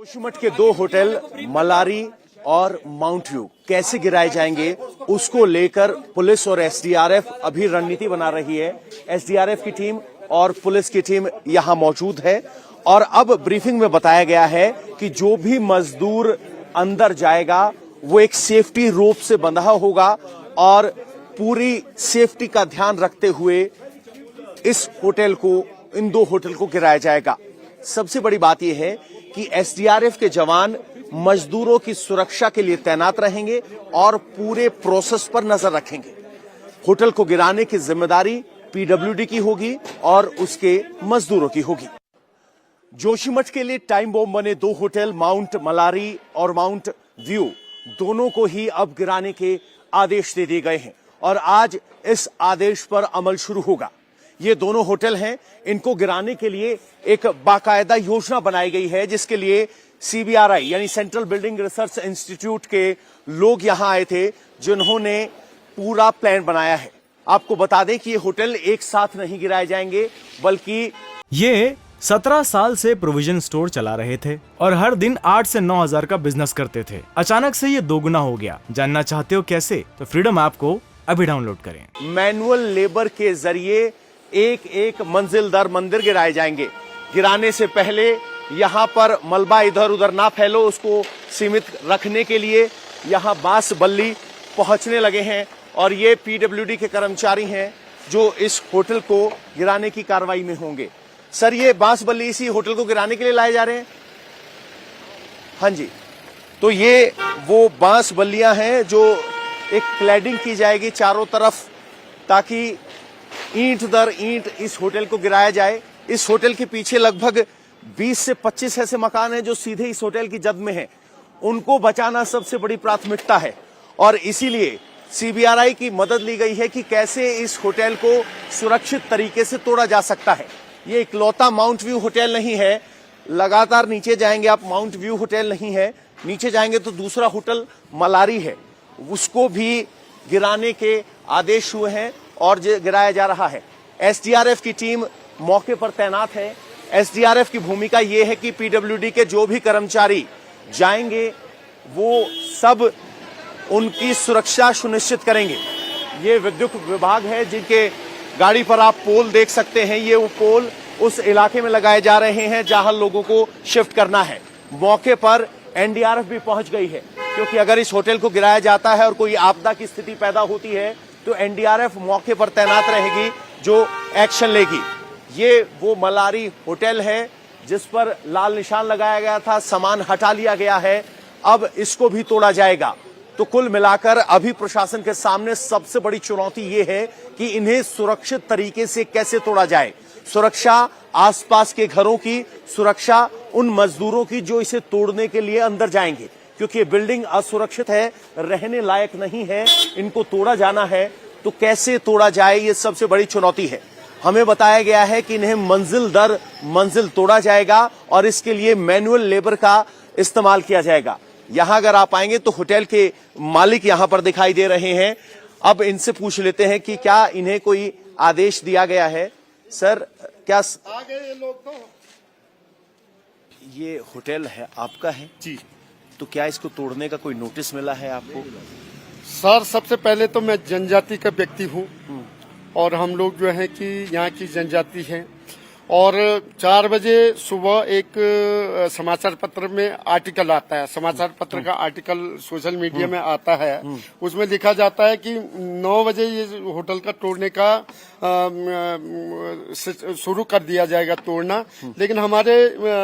जोशीमठ के दो होटल मलारी और माउंट व्यू कैसे गिराए जाएंगे, उसको लेकर पुलिस और एसडीआरएफ अभी रणनीति बना रही है। एसडीआरएफ की टीम और पुलिस की टीम यहां मौजूद है और अब ब्रीफिंग में बताया गया है कि जो भी मजदूर अंदर जाएगा वो एक सेफ्टी रोप से बंधा होगा और पूरी सेफ्टी का ध्यान रखते हुए इस होटल को, इन दो होटल को गिराया जाएगा। सबसे बड़ी बात यह है कि एसडीआरएफ के जवान मजदूरों की सुरक्षा के लिए तैनात रहेंगे और पूरे प्रोसेस पर नजर रखेंगे। होटल को गिराने की जिम्मेदारी पीडब्ल्यूडी की होगी और उसके मजदूरों की होगी। जोशीमठ के लिए टाइम बॉम्ब बने दो होटल माउंट मलारी और माउंट व्यू दोनों को ही अब गिराने के आदेश दे दिए गए हैं और आज इस आदेश पर अमल शुरू होगा। ये दोनों होटल हैं, इनको गिराने के लिए एक बाकायदा योजना बनाई गई है जिसके लिए सीबीआरआई यानी सेंट्रल बिल्डिंग रिसर्च इंस्टीट्यूट के लोग यहां आए थे जिन्होंने पूरा प्लान बनाया है। आपको बता दें कि ये होटल एक साथ नहीं गिराए जाएंगे बल्कि ये 17 साल से प्रोविजन स्टोर चला रहे थे और हर दिन 8 से 9 हजार का बिजनेस करते थे। अचानक से ये दोगुना हो गया। जानना चाहते हो कैसे? तो फ्रीडम ऐप को अभी डाउनलोड करें। मैनुअल लेबर के जरिए एक एक मंजिल दर मंदिर गिराए जाएंगे। गिराने से पहले यहां पर मलबा इधर उधर ना फैलो, उसको सीमित रखने के लिए यहां बांस बल्ली पहुंचने लगे हैं और ये पीडब्ल्यूडी के कर्मचारी हैं जो इस होटल को गिराने की कार्रवाई में होंगे। सर, ये बांस बल्ली इसी होटल को गिराने के लिए लाए जा रहे हैं? हाँ जी, तो ये वो बांस बल्लियां हैं जो एक क्लैडिंग की जाएगी चारों तरफ ताकि ईंट दर ईंट इस होटल को गिराया जाए। इस होटल के पीछे लगभग 20 से 25 ऐसे मकान हैं जो सीधे इस होटल की जद में हैं। उनको बचाना सबसे बड़ी प्राथमिकता है और इसीलिए सीबीआरआई की मदद ली गई है कि कैसे इस होटल को सुरक्षित तरीके से तोड़ा जा सकता है। ये इकलौता माउंट व्यू होटल नहीं है, लगातार नीचे जाएंगे आप, माउंट व्यू होटल नहीं है, नीचे जाएंगे तो दूसरा होटल मलारी है, उसको भी गिराने के आदेश हुए हैं और गिराया जा रहा है। एसडीआरएफ की टीम मौके पर तैनात है। एसडीआरएफ की भूमिका यह है कि पीडब्ल्यूडी के जो भी कर्मचारी जाएंगे वो सब उनकी सुरक्षा सुनिश्चित करेंगे। ये विद्युत विभाग है जिनके गाड़ी पर आप पोल देख सकते हैं। ये वो पोल उस इलाके में लगाए जा रहे हैं जहां लोगों को शिफ्ट करना है। मौके पर एनडीआरएफ भी पहुंच गई है क्योंकि अगर इस होटल को गिराया जाता है और कोई आपदा की स्थिति पैदा होती है तो एनडीआरएफ मौके पर तैनात रहेगी जो एक्शन लेगी। ये वो मलारी होटल है जिस पर लाल निशान लगाया गया था, सामान हटा लिया गया है, अब इसको भी तोड़ा जाएगा। तो कुल मिलाकर अभी प्रशासन के सामने सबसे बड़ी चुनौती ये है कि इन्हें सुरक्षित तरीके से कैसे तोड़ा जाए। सुरक्षा आसपास के घरों की, सुरक्षा उन मजदूरों की जो इसे तोड़ने के लिए अंदर जाएंगे क्योंकि ये बिल्डिंग असुरक्षित है, रहने लायक नहीं है, इनको तोड़ा जाना है। तो कैसे तोड़ा जाए, ये सबसे बड़ी चुनौती है। हमें बताया गया है कि इन्हें मंजिल दर मंजिल तोड़ा जाएगा और इसके लिए मैनुअल लेबर का इस्तेमाल किया जाएगा। यहां अगर आप आएंगे तो होटल के मालिक यहां पर दिखाई दे रहे हैं। अब इनसे पूछ लेते हैं कि क्या इन्हें कोई आदेश दिया गया है। सर, क्या आ गए लोग? तो ये होटल है आपका है जी, तो क्या इसको तोड़ने का कोई नोटिस मिला है आपको? सर सबसे पहले तो मैं जनजाति का व्यक्ति हूँ और हम लोग जो है कि यहाँ की जनजाति हैं और 4 बजे सुबह एक समाचार पत्र में आर्टिकल आता है, समाचार पत्र का आर्टिकल सोशल मीडिया में आता है। उसमें लिखा जाता है कि 9 बजे ये होटल का तोड़ने का शुरू कर दिया जाएगा तोड़ना। लेकिन हमारे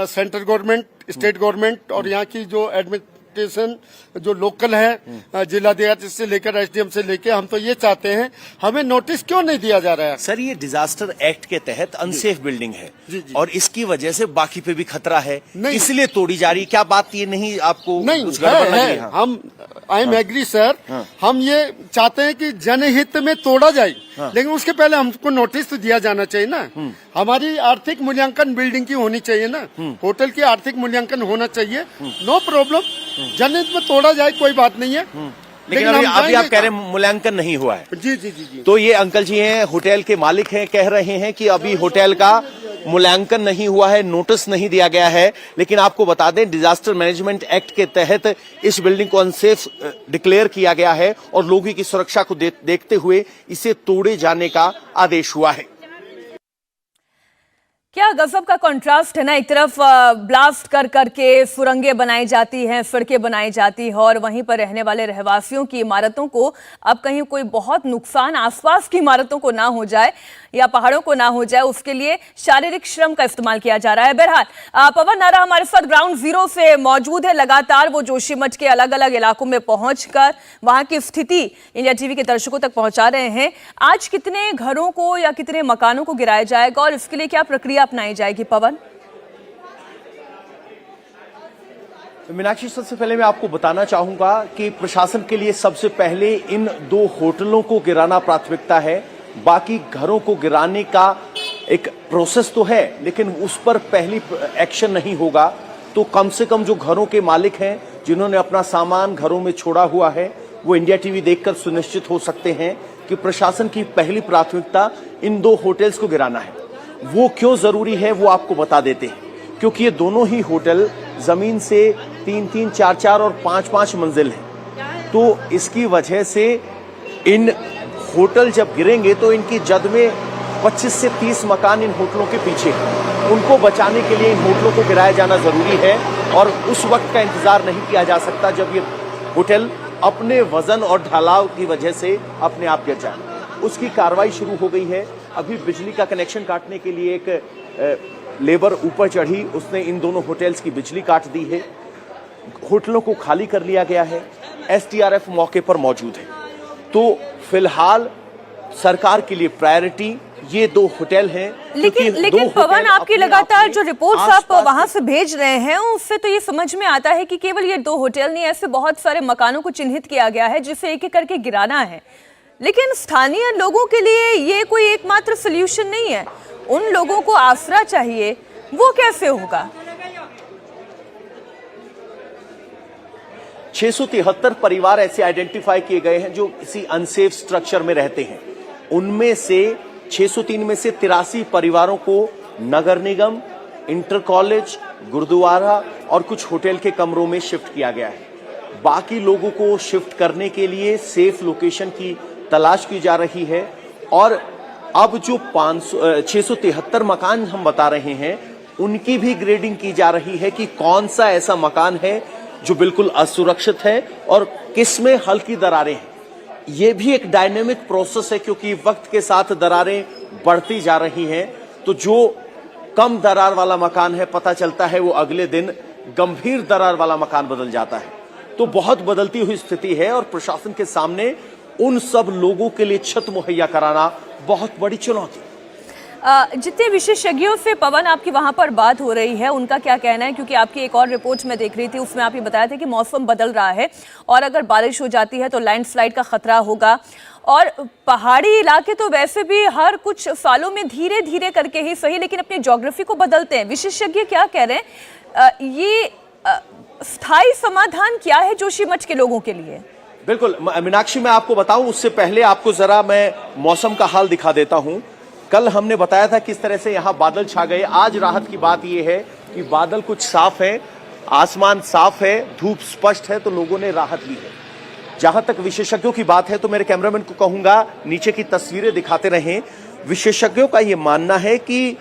सेंट्रल गवर्नमेंट, स्टेट गवर्नमेंट और यहाँ की जो एडमिनिस्ट्रेशन जो लोकल है, जिलाधिकारी से लेकर एसडीएम से लेकर, हम तो ये चाहते हैं हमें नोटिस क्यों नहीं दिया जा रहा है? सर, ये डिजास्टर एक्ट के तहत अनसेफ बिल्डिंग है जी। और इसकी वजह से बाकी पे भी खतरा है, इसलिए तोड़ी जा रही। क्या बात ये नहीं आपको नहीं कुछ गड़बड़ लगी? है। हम आई एम एग्री सर, हम ये चाहते हैं कि जनहित में तोड़ा जाए, लेकिन उसके पहले हमको नोटिस तो दिया जाना चाहिए ना। हमारी आर्थिक मूल्यांकन बिल्डिंग की होनी चाहिए ना, होटल की आर्थिक मूल्यांकन होना चाहिए। नो प्रॉब्लम, जनहित में तोड़ा जाए, कोई बात नहीं है। लेकिन अभी आप कह रहे हैं मूल्यांकन नहीं हुआ है। जी जी जी जी। तो ये अंकल जी हैं, होटल के मालिक हैं, कह रहे हैं कि अभी होटल का मूल्यांकन नहीं हुआ है, नोटिस नहीं दिया गया है। लेकिन आपको बता दें, डिजास्टर मैनेजमेंट एक्ट के तहत इस बिल्डिंग को अनसेफ डिक्लेयर किया गया है और लोगों की सुरक्षा को देखते हुए इसे तोड़े जाने का आदेश हुआ है। क्या गजब का कंट्रास्ट है ना, एक तरफ ब्लास्ट कर करके सुरंगें बनाई जाती हैं, सड़कें बनाई जाती हैं और वहीं पर रहने वाले रहवासियों की इमारतों को अब कहीं कोई बहुत नुकसान आसपास की इमारतों को ना हो जाए या पहाड़ों को ना हो जाए, उसके लिए शारीरिक श्रम का इस्तेमाल किया जा रहा है। बहरहाल पवन नारा हमारे साथ ग्राउंड जीरो से मौजूद है, लगातार वो जोशीमठ के अलग अलग इलाकों में पहुंचकर वहां की स्थिति इंडिया टीवी के दर्शकों तक पहुंचा रहे हैं। आज कितने घरों को या कितने मकानों को गिराया जाएगा और इसके लिए क्या प्रक्रिया अपनाई जाएगी? पवन। मीनाक्षी, सबसे पहले मैं आपको बताना चाहूंगा कि प्रशासन के लिए सबसे पहले इन 2 होटलों को गिराना प्राथमिकता है। बाकी घरों को गिराने का एक प्रोसेस तो है, लेकिन उस पर पहली एक्शन नहीं होगा तो कम से कम जो घरों के मालिक हैं, जिन्होंने अपना सामान घरों में छोड़ा हुआ है, वो इंडिया टीवी देखकर सुनिश्चित हो सकते हैं कि प्रशासन की पहली प्राथमिकता इन 2 होटल्स को गिराना है। वो क्यों जरूरी है वो आपको बता देते हैं, क्योंकि ये दोनों ही होटल जमीन से 3-3, 4-4 और 5-5 मंजिल हैं। तो इसकी वजह से इन होटल जब गिरेंगे तो इनकी जद में 25 से 30 मकान इन होटलों के पीछे हैं। उनको बचाने के लिए इन होटलों को गिराया जाना जरूरी है और उस वक्त का इंतजार नहीं किया जा सकता जब ये होटल अपने वजन और ढलाव की वजह से अपने आप गिर जाए। उसकी कार्रवाई शुरू हो गई है। अभी बिजली का कनेक्शन काटने के लिए एक लेबर ऊपर चढ़ी, उसने इन दोनों होटल्स की बिजली काट दी है। होटलों को खाली कर लिया गया है। एसडीआरएफ मौके पर मौजूद है। तो फिलहाल सरकार के लिए प्रायोरिटी ये 2 होटल हैं। लेकिन पवन, आपकी लगातार जो रिपोर्ट्स आप वहां से भेज रहे हैं उससे तो ये समझ में आता है कि केवल ये 2 होटल नहीं, ऐसे बहुत सारे मकानों को चिन्हित किया गया है जिसे एक एक करके गिराना है। लेकिन स्थानीय लोगों के लिए ये कोई एकमात्र सॉल्यूशन नहीं है। उन लोगों को आसरा चाहिए, वो कैसे होगा? 673 परिवार ऐसे आइडेंटिफाई किए गए हैं जो किसी अनसेफ स्ट्रक्चर में रहते हैं। उनमें से 603 में से 83 परिवारों को नगर निगम, इंटर कॉलेज, गुरुद्वारा और कुछ होटल के कमरों में शिफ्ट किया गया है। बाकी लोगों को शिफ्ट करने के लिए सेफ लोकेशन की तलाश की जा रही है और अब जो 673 मकान हम बता रहे हैं उनकी भी ग्रेडिंग की जा रही है कि कौन सा ऐसा मकान है जो बिल्कुल असुरक्षित है और किस में हल्की दरारें हैं। ये भी एक डायनेमिक प्रोसेस है क्योंकि वक्त के साथ दरारें बढ़ती जा रही हैं। तो जो कम दरार वाला मकान है, पता चलता है वो अगले दिन गंभीर दरार वाला मकान बदल जाता है। तो बहुत बदलती हुई स्थिति है और प्रशासन के सामने उन सब लोगों के लिए छत मुहैया कराना बहुत बड़ी चुनौती। जितने विशेषज्ञों से पवन आपकी वहां पर बात हो रही है, उनका क्या कहना है? क्योंकि आपकी एक और रिपोर्ट में देख रही थी, उसमें आप ये बताया था कि मौसम बदल रहा है और अगर बारिश हो जाती है तो लैंडस्लाइड का खतरा होगा और पहाड़ी इलाके तो वैसे भी हर कुछ सालों में धीरे धीरे करके ही सही लेकिन अपनी ज्योग्राफी को बदलते हैं। विशेषज्ञ क्या कह रहे हैं? ये स्थायी समाधान क्या है जोशीमठ के लोगों के लिए? बिल्कुल मीनाक्षी, मैं आपको बताऊं उससे पहले आपको जरा मैं मौसम का हाल दिखा देता हूं। कल हमने बताया था किस तरह से यहां बादल छा गए। आज राहत की बात यह है कि बादल कुछ साफ है, आसमान साफ है, धूप स्पष्ट है, तो लोगों ने राहत ली है। जहां तक विशेषज्ञों की बात है तो मेरे कैमरामैन को कहूंगा नीचे की तस्वीरें दिखाते रहें। विशेषज्ञों का यह मानना है कि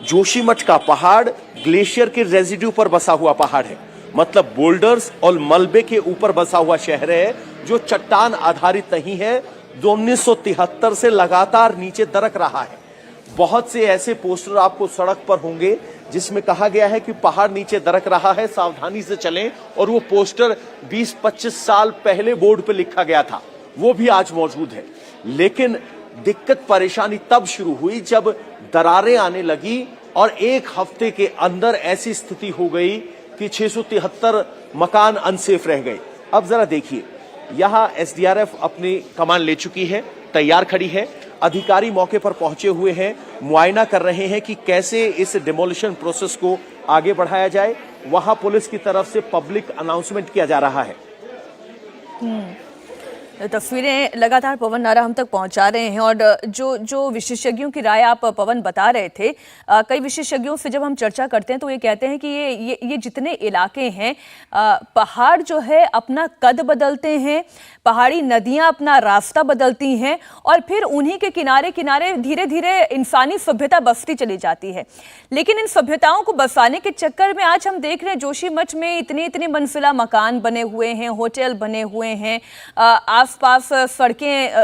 जोशीमठ का पहाड़ ग्लेशियर के रेजिड्यू पर बसा हुआ पहाड़ है, मतलब बोल्डर्स और मलबे के ऊपर बसा हुआ शहर है जो चट्टान आधारित नहीं है, जो 1973 से लगातार नीचे दरक रहा है। बहुत से ऐसे पोस्टर आपको सड़क पर होंगे जिसमें कहा गया है कि पहाड़ नीचे दरक रहा है, सावधानी से चलें, और वो पोस्टर 20-25 साल पहले बोर्ड पर लिखा गया था, वो भी आज मौजूद है। लेकिन दिक्कत परेशानी तब शुरू हुई जब दरारें आने लगी और एक हफ्ते के अंदर ऐसी स्थिति हो गई कि 673 मकान अनसेफ रह गए। अब जरा देखिए, यहां एसडीआरएफ अपनी कमान ले चुकी है, तैयार खड़ी है। अधिकारी मौके पर पहुंचे हुए हैं, मुआयना कर रहे हैं कि कैसे इस डिमोलिशन प्रोसेस को आगे बढ़ाया जाए। वहां पुलिस की तरफ से पब्लिक अनाउंसमेंट किया जा रहा है। तस्वीरें लगातार पवन नारा हम तक पहुंचा रहे हैं और जो विशेषज्ञों की राय आप पवन बता रहे थे, कई विशेषज्ञों से जब हम चर्चा करते हैं तो ये कहते हैं कि ये जितने इलाके हैं, पहाड़ जो है अपना कद बदलते हैं, पहाड़ी नदियां अपना रास्ता बदलती हैं और फिर उन्हीं के किनारे किनारे धीरे धीरे इंसानी सभ्यता बसती चली जाती है। लेकिन इन सभ्यताओं को बसाने के चक्कर में आज हम देख रहे हैं जोशीमठ में इतनी मंजिला मकान बने हुए हैं, होटल बने हुए हैं, आसपास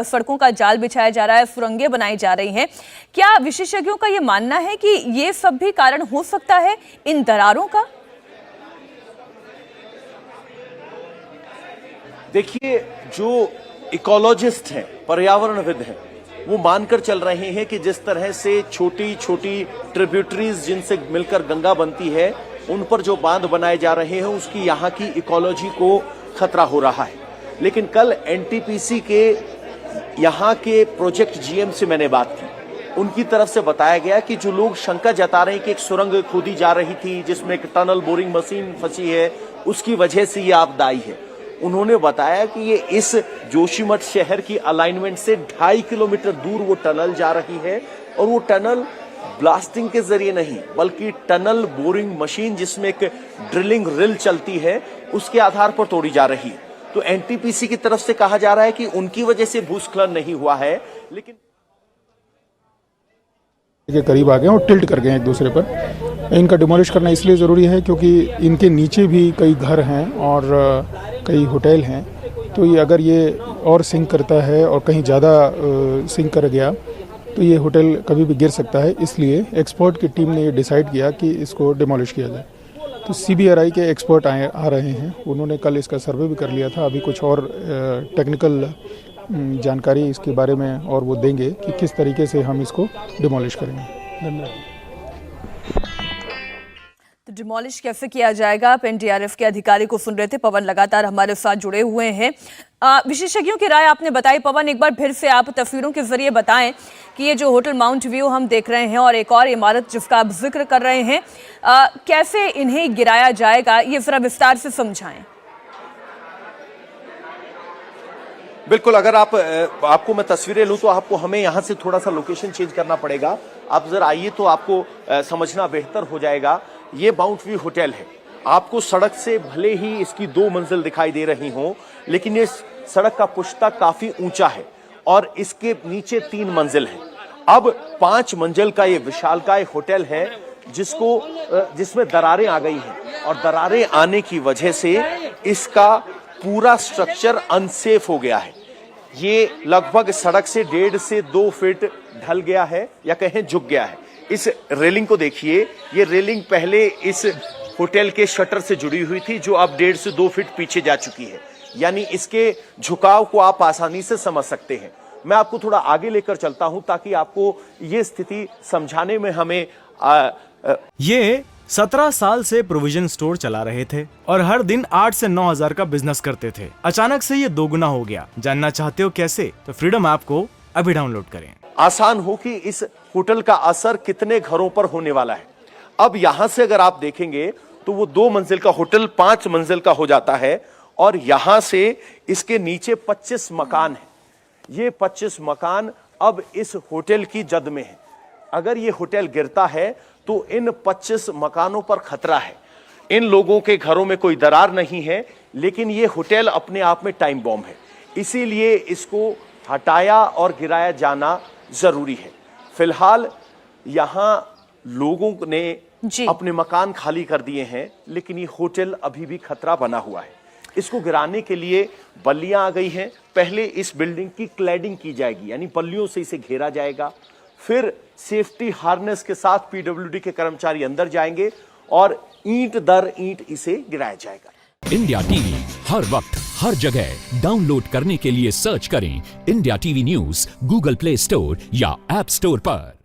सड़कों का जाल बिछाया जा रहा है, सुरंगें बनाई जा रही हैं। क्या विशेषज्ञों का ये मानना है कि ये सब भी कारण हो सकता है इन दरारों का? देखिए, जो इकोलॉजिस्ट हैं, पर्यावरणविद हैं, वो मानकर चल रहे हैं कि जिस तरह से छोटी छोटी ट्रिब्यूटरीज जिनसे मिलकर गंगा बनती है, उन पर जो बांध बनाए जा रहे हैं उसकी यहाँ की इकोलॉजी को खतरा हो रहा है। लेकिन कल एनटीपीसी के यहाँ के प्रोजेक्ट जीएम से मैंने बात की, उनकी तरफ से बताया गया कि जो लोग शंका जता रहे हैं कि एक सुरंग खोदी जा रही थी जिसमें एक टनल बोरिंग मशीन फंसी है, उसकी वजह से ये आपदा आई है। उन्होंने बताया कि ये इस जोशीमठ शहर की अलाइनमेंट से 2.5 किलोमीटर दूर वो टनल जा रही है और वो टनल ब्लास्टिंग के जरिए नहीं बल्कि टनल बोरिंग मशीन जिसमें एक ड्रिलिंग रिल चलती है उसके आधार पर तोड़ी जा रही है। तो एनटीपीसी की तरफ से कहा जा रहा है कि उनकी वजह से भूस्खलन नहीं हुआ है, लेकिन के करीब आ गए और टिल्ट कर गए एक दूसरे पर। इनका डिमोलिश करना इसलिए ज़रूरी है क्योंकि इनके नीचे भी कई घर हैं और कई होटल हैं। तो ये अगर ये और सिंक करता है और कहीं ज़्यादा सिंक कर गया तो ये होटल कभी भी गिर सकता है। इसलिए एक्सपर्ट की टीम ने ये डिसाइड किया कि इसको डिमोलिश किया जाए। तो सीबीआरआई के एक्सपर्ट आ रहे हैं, उन्होंने कल इसका सर्वे भी कर लिया था। अभी कुछ और टेक्निकल जानकारी इसके बारे में और वो देंगे कि किस तरीके से हम इसको डिमोलिश करेंगे। धन्यवाद। तो डिमोलिश कैसे किया जाएगा, आप एनडीआरएफ के अधिकारी को सुन रहे थे। पवन लगातार हमारे साथ जुड़े हुए हैं। विशेषज्ञों की राय आपने बताई। पवन, एक बार फिर से आप तस्वीरों के जरिए बताएं कि ये जो होटल माउंट व्यू हम देख रहे हैं और एक और इमारत जिसका आप जिक्र कर रहे हैं, कैसे इन्हें गिराया जाएगा, ये जरा विस्तार से समझाएं। बिल्कुल, अगर आपको मैं तस्वीरें लूं तो आपको हमें यहां से थोड़ा सा लोकेशन चेंज करना पड़ेगा। आप जरा आइए तो आपको समझना बेहतर हो जाएगा। ये माउंट व्यू होटल है। आपको सड़क से भले ही इसकी 2 मंजिल दिखाई दे रही हों, लेकिन ये सड़क का पुश्ता काफी ऊंचा है और इसके नीचे 3 मंजिल है। अब 5 मंजिल का ये विशालकाय होटल है जिसमें दरारें आ गई हैं और दरारें आने की वजह से इसका पूरा स्ट्रक्चर अनसेफ हो गया है। ये लगभग सड़क से 1.5 से 2 फीट ढल गया है या कहें झुक गया है। इस रेलिंग को देखिए, ये रेलिंग पहले इस होटल के शटर से जुड़ी हुई थी जो अब 1.5 से 2 फीट पीछे जा चुकी है। यानी इसके झुकाव को आप आसानी से समझ सकते हैं। मैं आपको थोड़ा आगे लेकर चलता हूं ताकि आपको ये स्थिति समझाने में हमें ये 17 साल से प्रोविजन स्टोर चला रहे थे और हर दिन 8 से 9 हजार का बिजनेस करते थे। अचानक से ये दोगुना हो गया। जानना चाहते हो कैसे? तो फ्रीडम ऐप को अभी डाउनलोड करें। आसान हो कि इस होटल का असर कितने घरों पर होने वाला है। अब यहां से अगर आप देखेंगे तो वो 2 मंजिल का होटल 5 मंजिल का हो जाता है और यहां से इसके नीचे 25 मकान है। ये 25 मकान अब इस होटल की जद में है। अगर ये होटल गिरता है तो इन 25 मकानों पर खतरा है। इन लोगों के घरों में कोई दरार नहीं है, लेकिन ये होटल अपने आप में टाइम बॉम्ब है। इसीलिए इसको हटाया और गिराया जाना जरूरी है। फिलहाल यहां लोगों ने अपने मकान खाली कर दिए हैं, लेकिन ये होटल अभी भी खतरा बना हुआ है। इसको गिराने के लिए बल्लियां आ गई हैं। पहले इस बिल्डिंग की क्लैडिंग की जाएगी, यानी बल्लियों से इसे घेरा जाएगा। फिर सेफ्टी हार्नेस के साथ पीडब्ल्यूडी के कर्मचारी अंदर जाएंगे और ईंट दर ईंट इसे गिराया जाएगा। इंडिया टीवी हर वक्त हर जगह डाउनलोड करने के लिए सर्च करें India TV news Google play store या ऐप स्टोर पर।